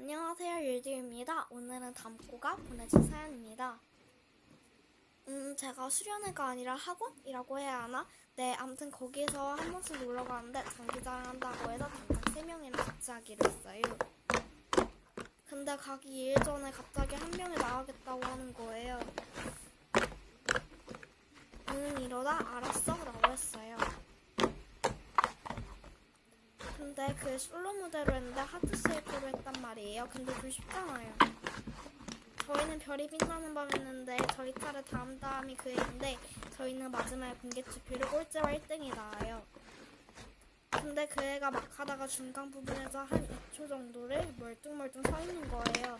안녕하세요, 율디입니다. 오늘은 담고가 보내준 사연입니다. 제가 수련회가 아니라 학원이라고 해야 하나? 네, 아무튼 거기에서 한 번씩 놀러 가는데 장기자랑 한다고 해서 당장 3명이랑 같이 하기로 했어요. 근데 가기 2일 전에 갑자기 한 명이 나가겠다고 하는 거예요. 이러다 알았어? 라고 했어요. 근데 그 솔로 무대로 했는데 하트쉐이프로 했단 말이에요. 근데 그거 쉽잖아요. 저희는 별이 빛나는 밤 했는데 저희 차례 다음이 그 해인데 저희는 마지막에 공개 투표를 꼴찌와 1등이 나와요. 근데 그 애가 막 하다가 중간 부분에서 한 2초 정도를 멀뚱멀뚱 서 있는 거예요.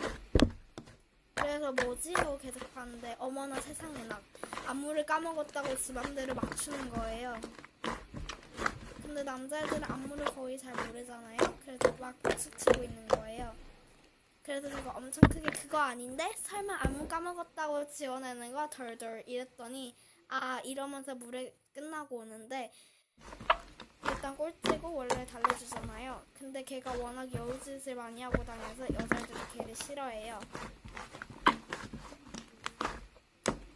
그래서 뭐지? 하고 계속 봤는데 어머나 세상에나 안무를 까먹었다고 지 맘대로 맞추는 거예요. 근데 남자애들은 안무를 거의 잘 모르잖아요. 그래서 막 박수 치고 있는 거예요. 그래서 제가 엄청 크게 그거 아닌데? 설마 안무 까먹었다고 지원하는 거 덜덜 이랬더니 이러면서 무대 끝나고 오는데 일단 꼴찌고 원래 달래주잖아요. 근데 걔가 워낙 여우짓을 많이 하고 다녀서 여자들이 걔를 싫어해요.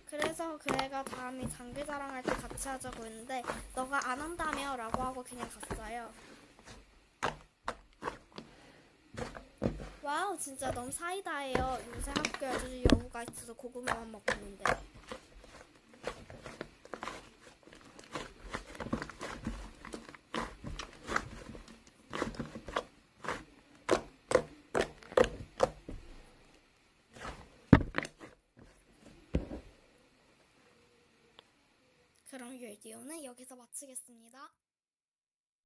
그래서 그 애가 다음에 장기자랑할 때 같이 하자고 했는데 너가 안 한다며? 라고 하고 그냥 갔어요. 와우, 진짜 너무 사이다예요. 요새 학교에 아주 여우가 있어서 고구마만 먹고 있는데. 그럼 이 비디오는 여기서 마치겠습니다.